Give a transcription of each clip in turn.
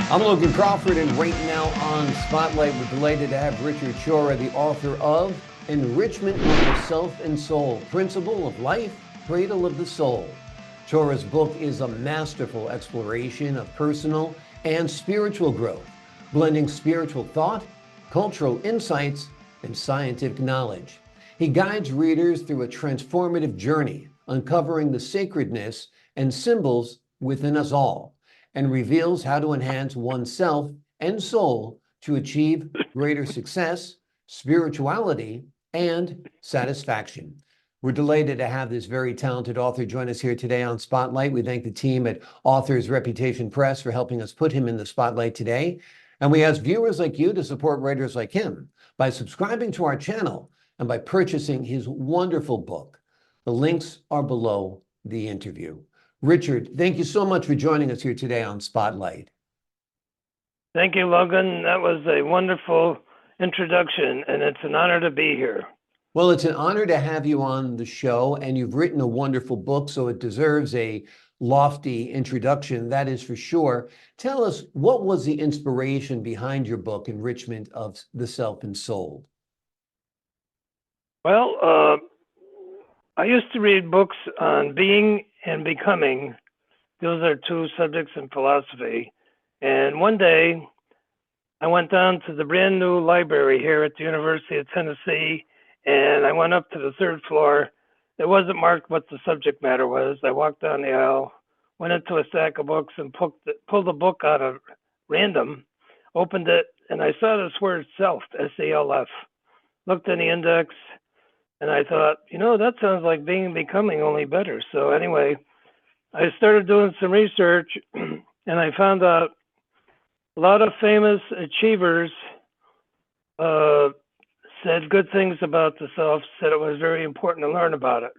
I'm Logan Crawford, and right now on Spotlight, we're delighted to have Richard Choura, the author of Enrichment of the Self and Soul, Principle of Life, Cradle of the Soul. Choura's book is a masterful exploration of personal and spiritual growth, blending spiritual thought, cultural insights, and scientific knowledge. He guides readers through a transformative journey, uncovering the sacredness and symbols within us all, and reveals how to enhance oneself and soul to achieve greater success, spirituality, and satisfaction. We're delighted to have this very talented author join us here today on Spotlight. We thank the team at Authors Reputation Press for helping us put him in the spotlight today. And we ask viewers like you to support writers like him by subscribing to our channel and by purchasing his wonderful book. The links are below the interview. Richard, thank you so much for joining us here today on Spotlight. Thank you, Logan. That was a wonderful introduction, and it's an honor to be here. Well, it's an honor to have you on the show, and you've written a wonderful book, so it deserves a lofty introduction, that is for sure. Tell us, what was the inspiration behind your book, Enrichment of the Self and Soul? Well, I used to read books on being and becoming. Those are two subjects in philosophy. And one day, I went down to the brand new library here at the University of Tennessee, and I went up to the third floor. It wasn't marked what the subject matter was. I walked down the aisle, went into a stack of books, and pulled a book out of random, opened it, and I saw this word self, S-E-L-F. Looked in the index, and I thought, that sounds like being and becoming, only better. So anyway, I started doing some research, and I found out a lot of famous achievers said good things about the self, said it was very important to learn about it.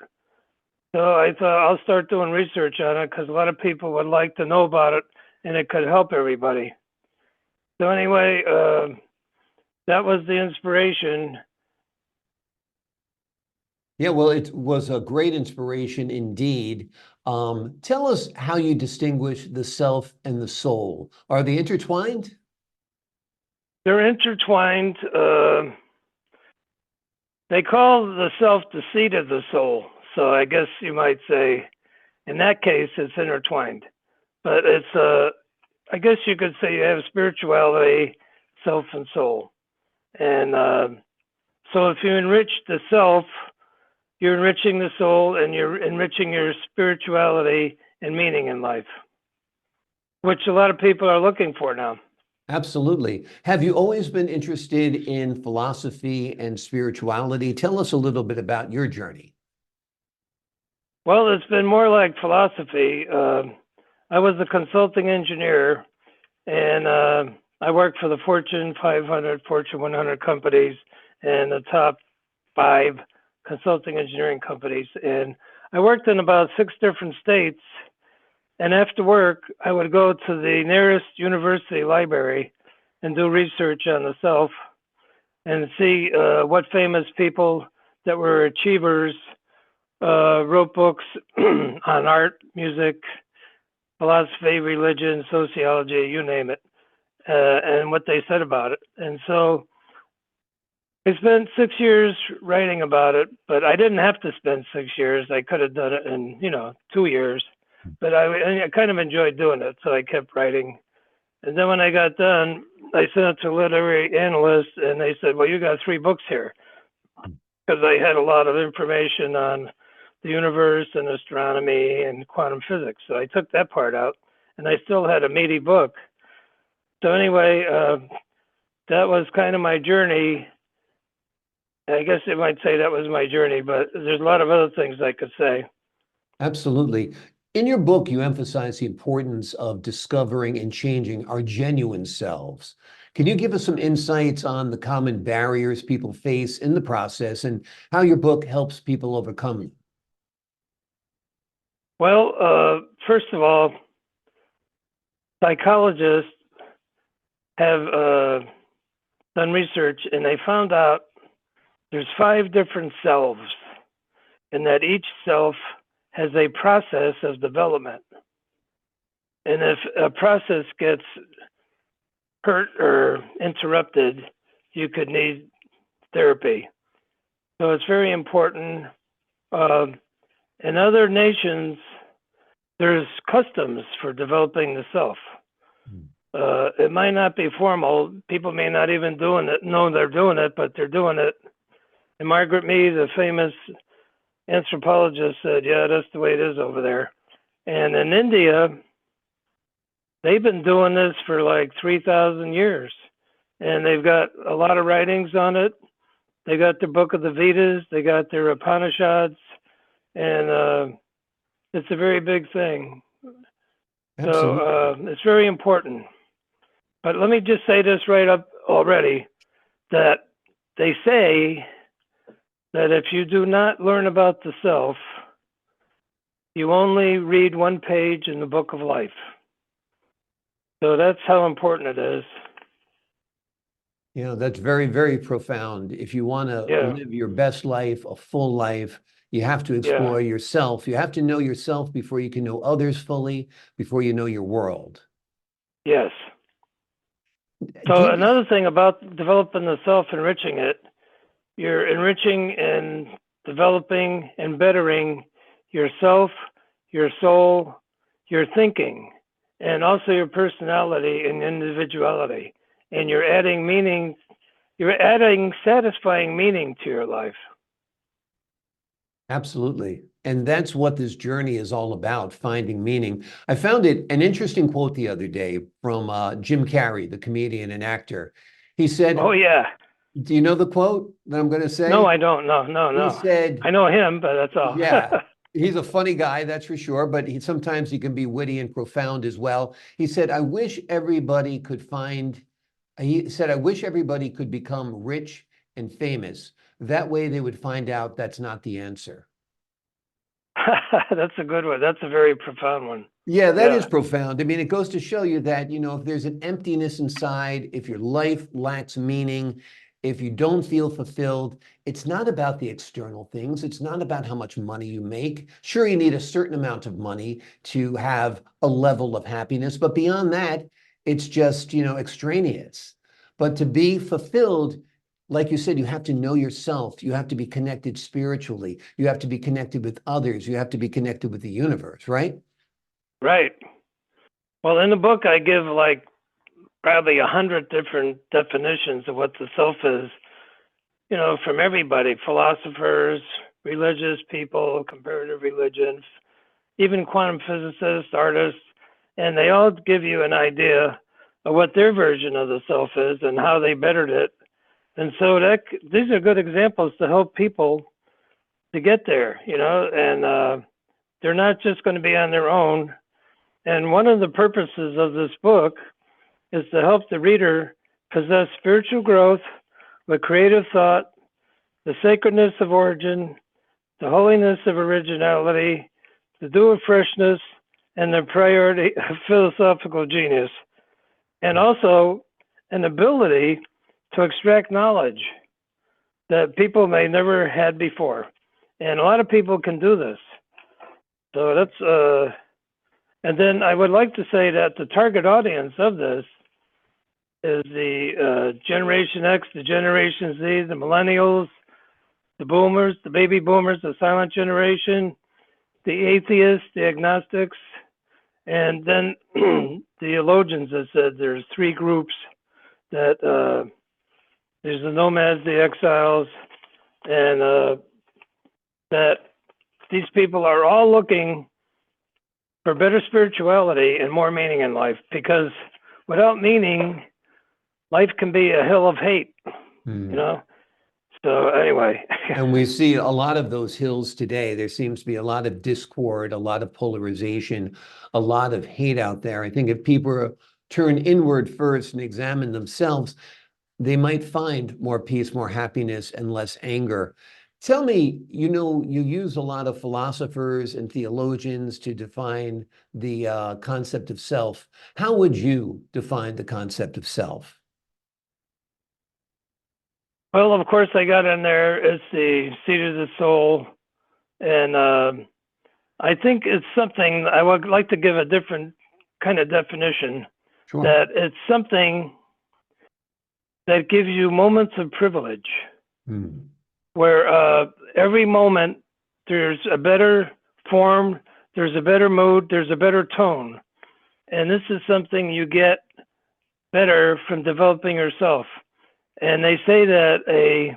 So I thought I'll start doing research on it because a lot of people would like to know about it, and it could help everybody. So anyway, that was the inspiration. Yeah, well, it was a great inspiration indeed. Tell us how you distinguish the self and the soul. Are they intertwined? They're intertwined. They call the self the seat of the soul. So I guess you might say, in that case, it's intertwined. But it's, I guess you could say you have spirituality, self, and soul. And so if you enrich the self, you're enriching the soul and you're enriching your spirituality and meaning in life, which a lot of people are looking for now. Absolutely. Have you always been interested in philosophy and spirituality? Tell us a little bit about your journey. Well, it's been more like philosophy. I was a consulting engineer, and I worked for the Fortune 500, Fortune 100 companies, and the top 5 consulting engineering companies. And I worked in about 6 different states. And after work, I would go to the nearest university library and do research on the self and see what famous people that were achievers wrote books on art, music, philosophy, religion, sociology, you name it, and what they said about it. And so I spent 6 years writing about it, but I didn't have to spend 6 years. I could have done it in, 2 years. But I kind of enjoyed doing it, so I kept writing. And then when I got done, I sent it to literary analysts, and they said, well, you got 3 books here. Because I had a lot of information on the universe and astronomy and quantum physics. So I took that part out, and I still had a meaty book. So anyway, that was kind of my journey. I guess you might say that was my journey, but there's a lot of other things I could say. Absolutely. In your book, you emphasize the importance of discovering and changing our genuine selves. Can you give us some insights on the common barriers people face in the process and how your book helps people overcome them? Well, first of all, psychologists have done research, and they found out there's 5 different selves, and that each self has a process of development. And if a process gets hurt or interrupted, you could need therapy. So it's very important. In other nations, there's customs for developing the self. It might not be formal. People may not even know they're doing it, but they're doing it. And Margaret Mead, the famous anthropologist, said, "Yeah, that's the way it is over there." And in India, they've been doing this for like 3,000 years, and they've got a lot of writings on it. They got their book of the Vedas, they got their Upanishads, and it's a very big thing. Absolutely. So it's very important. But let me just say this right up already, that they say that if you do not learn about the self, you only read one page in the book of life. So that's how important it is. You know, that's very, very profound. If you want to Yeah, live your best life, a full life, you have to yeah, explore yourself. You have to know yourself before you can know others fully, before you know your world. yes. Do So you, another thing about developing the self, enriching it, you're enriching and developing and bettering yourself, your soul, your thinking, and also your personality and individuality. And you're adding satisfying meaning to your life. Absolutely. And that's what this journey is all about, finding meaning. I found it an interesting quote the other day from Jim Carrey, the comedian and actor. He Oh, said, yeah. do you know the quote that I'm going to No, say? I don't. No, no, He no. said, I know him, but that's all. yeah, he's a funny guy, that's for sure, but sometimes he can be witty and profound as well. He said, I wish everybody could find, he said, I wish everybody could become rich and famous. That way they would find out that's not the answer. That's a good one. That's a very profound one. Yeah, that is Yeah, profound. I mean, it goes to show you that, you know, if there's an emptiness inside, if your life lacks meaning, if you don't feel fulfilled, it's not about the external things. It's not about how much money you make. Sure, you need a certain amount of money to have a level of happiness, but beyond that, it's just, you know, extraneous. But to be fulfilled, like you said, you have to know yourself. You have to be connected spiritually. You have to be connected with others. You have to be connected with the universe, right? right. Well, in the book, I give like probably 100 different definitions of what the self is, from everybody, philosophers, religious people, comparative religions, even quantum physicists, artists, and they all give you an idea of what their version of the self is and how they bettered it. And so these are good examples to help people to get there, and they're not just going to be on their own. And one of the purposes of this book is to help the reader possess spiritual growth with creative thought, the sacredness of origin, the holiness of originality, the dew of freshness, and the priority of philosophical genius, and also an ability to extract knowledge that people may never had before. And a lot of people can do this. So and then I would like to say that the target audience of this is the Generation X, the Generation Z, the millennials, the boomers, the baby boomers, the silent generation, the atheists, the agnostics, and then the theologians that said there's three groups that there's the nomads, the exiles, and that these people are all looking for better spirituality and more meaning in life, because without meaning, life can be a hill of hate, you Hmm. know? So anyway, And we see a lot of those hills today. There seems to be a lot of discord, a lot of polarization, a lot of hate out there. I think if people turn inward first and examine themselves, they might find more peace, more happiness, and less anger. Tell me, you know, you use a lot of philosophers and theologians to define the concept of self. How would you define the concept of self? well, of course, I got in there. It's the seat of the soul, and I think it's something I would like to give a different kind of definition. Sure. That it's something that gives you moments of privilege, Mm. where every moment there's a better form, there's a better mood, there's a better tone. And this is something you get better from developing yourself. And they say that a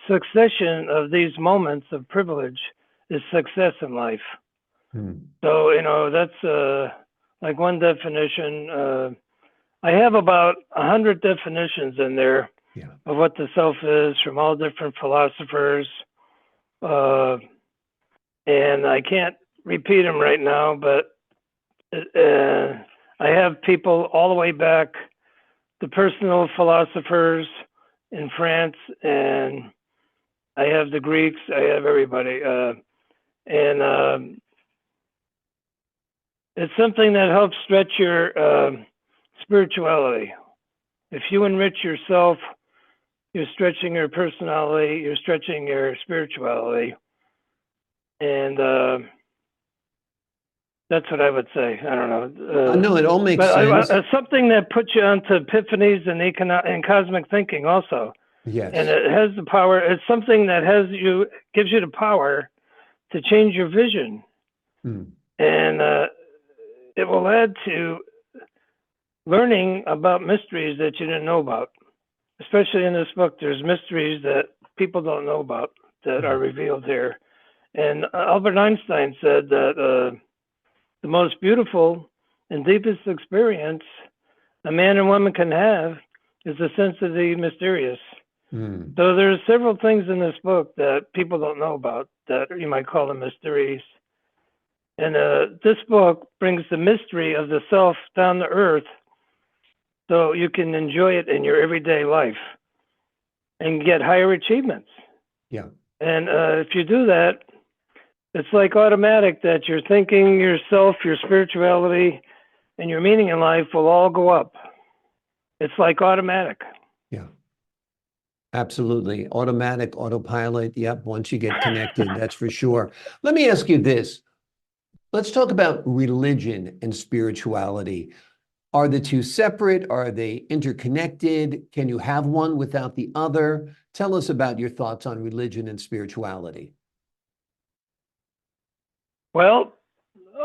succession of these moments of privilege is success in life. Mm. So, that's like one definition. I have about 100 definitions in there Yeah. of what the self is from all different philosophers. Uh, and I can't repeat them right now, but I have people all the way back, the personal philosophers in France, and I have the Greeks, I have everybody. And it's something that helps stretch your spirituality. If you enrich yourself, you're stretching your personality, you're stretching your spirituality. And that's what I would say. I don't know. No, it all makes But sense. it's something that puts you onto epiphanies and cosmic thinking also. And Yes. it has the power. It's something that gives you the power to change your vision. Mm. And it will add to learning about mysteries that you didn't know about. Especially in this book, there's mysteries that people don't know about that are Mm. revealed here. And Albert Einstein said that the most beautiful and deepest experience a man and woman can have is the sense of the mysterious. Mm. So there's several things in this book that people don't know about that you might call them mysteries. And this book brings the mystery of the self down to earth so you can enjoy it in your everyday life and get higher achievements. Yeah. And if you do that, it's like automatic that your thinking, yourself, your spirituality, and your meaning in life will all go up. It's like automatic. Yeah. Absolutely. Automatic, autopilot. Yep. Once you get connected, that's for sure. Let me ask you this. Let's talk about religion and spirituality. Are the two separate? Are they interconnected? Can you have one without the other? Tell us about your thoughts on religion and spirituality. Well,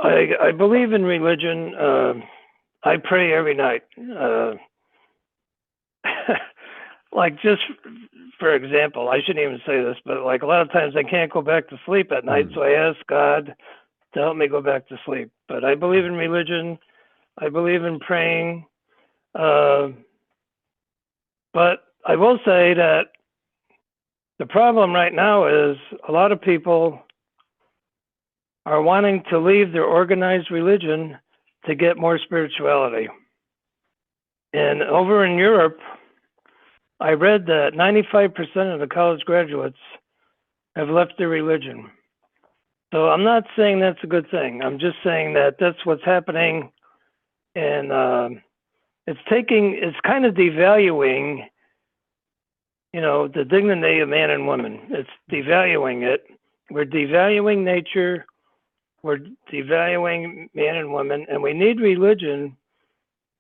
I believe in religion. I pray every night. Like, just for example, I shouldn't even say this, but like a lot of times I can't go back to sleep at night, so I ask God to help me go back to sleep. But I believe in religion. I believe in praying. Uh, but I will say that the problem right now is a lot of people are wanting to leave their organized religion to get more spirituality. And over in Europe, I read that 95% of the college graduates have left their religion. So I'm not saying that's a good thing. I'm just saying that that's what's happening. And it's kind of devaluing, the dignity of man and woman. It's devaluing it. We're devaluing nature. We're devaluing man and woman. And we need religion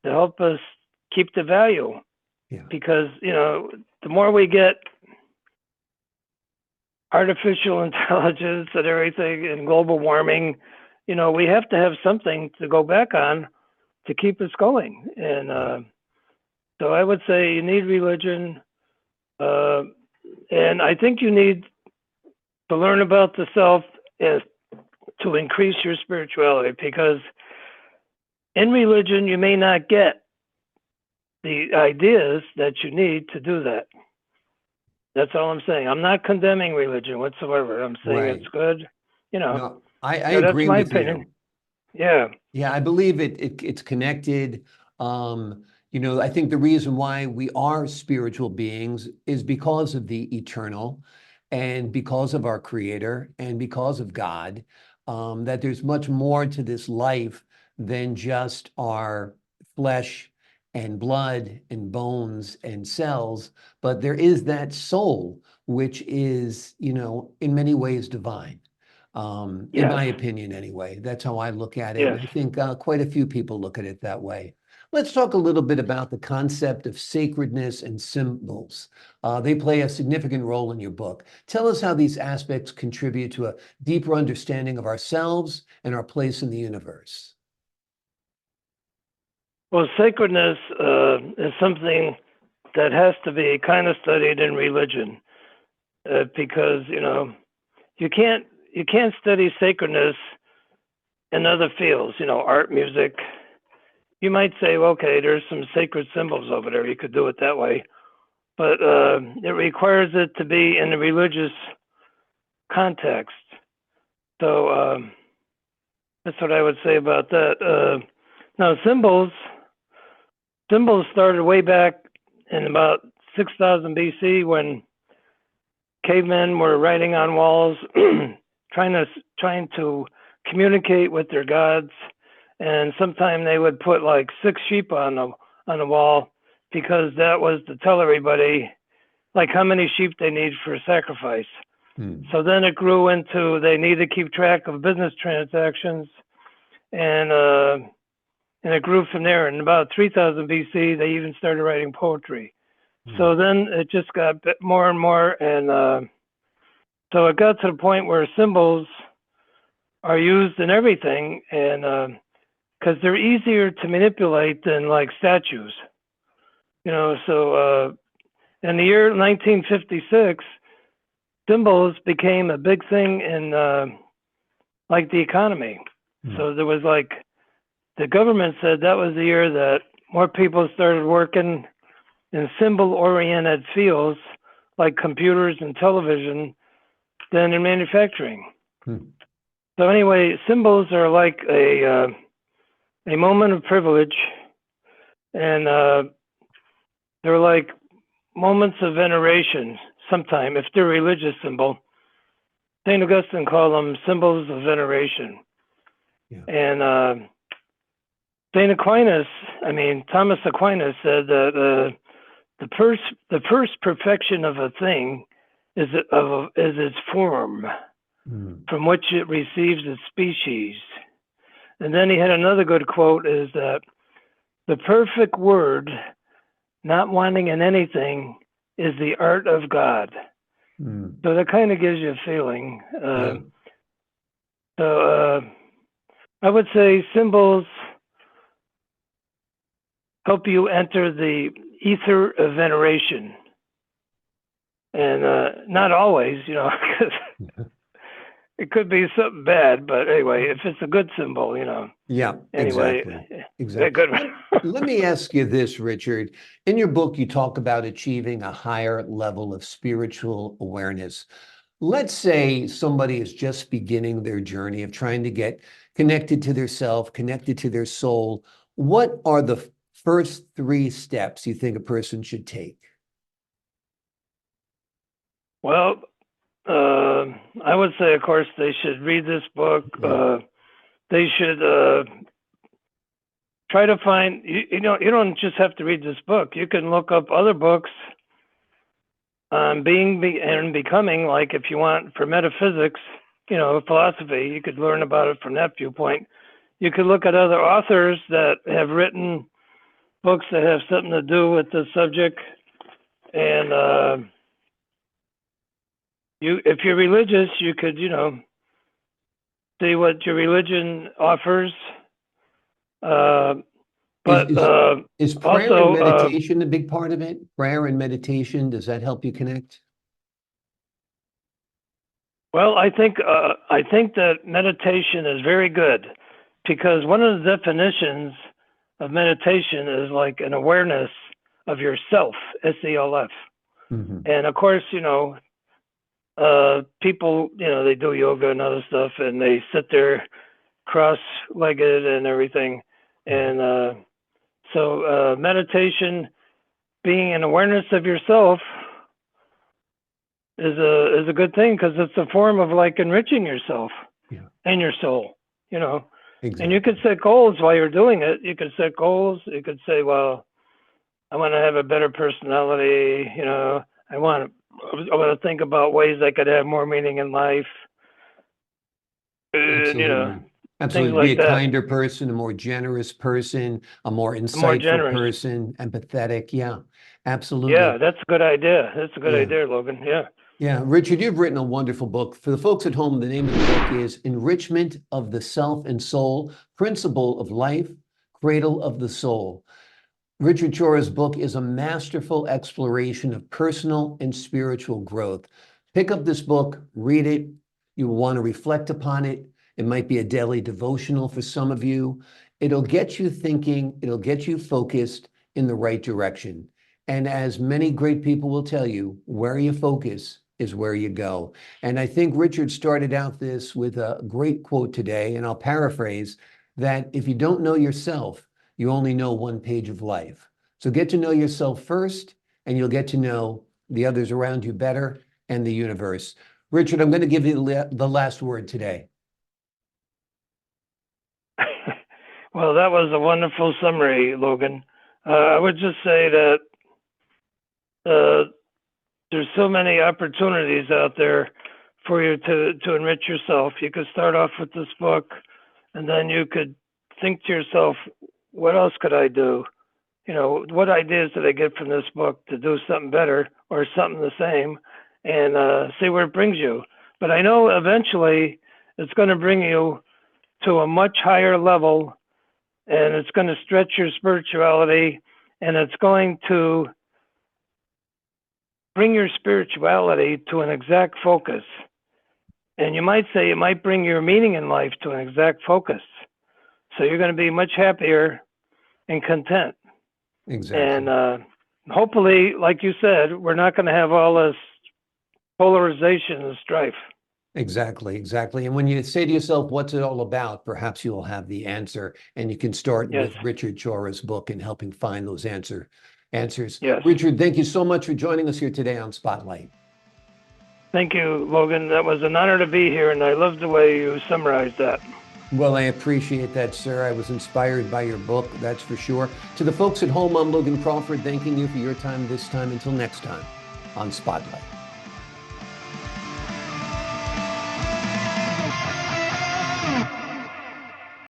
to help us keep the value. Yeah. Because, the more we get artificial intelligence and everything and global warming, we have to have something to go back on to keep us going. And so I would say you need religion. And I think you need to learn about the self to increase your spirituality, because in religion, you may not get the ideas that you need to do that. That's all I'm saying. I'm not condemning religion whatsoever. I'm saying Right. it's good. No, I That's agree my with opinion. you. Yeah. Yeah, I believe it's connected. I think the reason why we are spiritual beings is because of the eternal and because of our creator and because of God, that there's much more to this life than just our flesh and blood and bones and cells, but there is that soul, which is, in many ways divine. In Yes. my opinion, anyway. That's how I look at it. And Yes. I think quite a few people look at it that way. Let's talk a little bit about the concept of sacredness and symbols. They play a significant role in your book. Tell us how these aspects contribute to a deeper understanding of ourselves and our place in the universe. Well, sacredness is something that has to be kind of studied in religion, because you can't study sacredness in other fields. Art, music. You might say, well, okay, there's some sacred symbols over there. You could do it that way, but it requires it to be in a religious context. So that's what I would say about that. Now, symbols started way back in about 6000 BC when cavemen were writing on walls, trying to communicate with their gods, and sometimes they would put like 6 sheep on the wall because that was to tell everybody like how many sheep they need for a sacrifice. So then it grew into they need to keep track of business transactions, and it grew from there. In about 3000 BC, they even started writing poetry. So then it just got more and more, and so it got to the point where symbols are used in everything, and because they're easier to manipulate than like statues. So in the year 1956, symbols became a big thing in like the economy. So there was like the government said that was the year that more people started working in symbol-oriented fields like computers and television than in manufacturing. So anyway, symbols are like a moment of privilege, and they're like moments of veneration. Sometime, if they're a religious symbol, St. Augustine called them symbols of veneration. And Thomas Aquinas said that the first perfection of a thing is its form, from which it receives its species. And then he had another good quote: is that the perfect word, not wanting in anything, is the art of God. So that kind of gives you a feeling. So I would say symbols help you enter the ether of veneration. And not always, because it could be something bad, but anyway, if it's a good symbol, Yeah, anyway, exactly. Good. Let me ask you this, Richard. In your book, you talk about achieving a higher level of spiritual awareness. Let's say somebody is just beginning their journey of trying to get connected to their self, connected to their soul. What are the first 3 steps you think a person should take? Well, I would say, of course, they should read this book. They should try to find, you don't just have to read this book. You can look up other books on being and becoming, like if you want for metaphysics, philosophy, you could learn about it from that viewpoint. You could look at other authors that have written books that have something to do with the subject. And if you're religious, you could, see what your religion offers. But is prayer also, and meditation a big part of it? Prayer and meditation, does that help you connect? well, I think that meditation is very good, because one of the definitions of meditation is like an awareness of yourself, SELF. And of course, people, they do yoga and other stuff, and they sit there cross-legged and everything. And so meditation, being an awareness of yourself, is a good thing, because it's a form of like enriching yourself and your soul. And you could set goals while you're doing it. You could set goals. You could say, well, I want to have a better personality. I want to think about ways I could have more meaning in life. And, Absolutely. Absolutely. Be like a that. kinder person, a more generous person, a more More insightful generous. person, empathetic. Yeah, Yeah, absolutely. that's a good idea. That's a good Yeah. idea, Logan. Yeah. Yeah. Richard, you've written a wonderful book. For the folks at home, the name of the book is Enrichment of the Self and Soul, Principle of Life, Cradle of the Soul. Richard Choura's book is a masterful exploration of personal and spiritual growth. Pick up this book, read it. You will want to reflect upon it. It might be a daily devotional for some of you. It'll get you thinking, it'll get you focused in the right direction. And as many great people will tell you, where you focus is where you go. And I think Richard started out this with a great quote today, and I'll paraphrase that if you don't know yourself, you only know one page of life. So get to know yourself first, and you'll get to know the others around you better and the universe. Richard, I'm going to give you the last word today. Well, that was a wonderful summary, Logan. I would just say that there's so many opportunities out there for you to enrich yourself. You could start off with this book, and then you could think to yourself, what else could I do? You know, what ideas did I get from this book to do something better or something the same, and see where it brings you. But I know eventually it's going to bring you to a much higher level, and it's going to stretch your spirituality, and it's going to bring your spirituality to an exact focus. And you might say it might bring your meaning in life to an exact focus. So you're going to be much happier and content. Exactly. And hopefully, like you said, we're not going to have all this polarization and strife. Exactly, exactly. And when you say to yourself, what's it all about? Perhaps you'll have the answer, and you can start Yes. with Richard Choura's book and helping find those answers. Yes. Richard, thank you so much for joining us here today on Spotlight. Thank you, Logan. That was an honor to be here, and I love the way you summarized that. Well, I appreciate that, sir. I was inspired by your book, that's for sure. To the folks at home, I'm Logan Crawford, thanking you for your time this time. Until next time on Spotlight.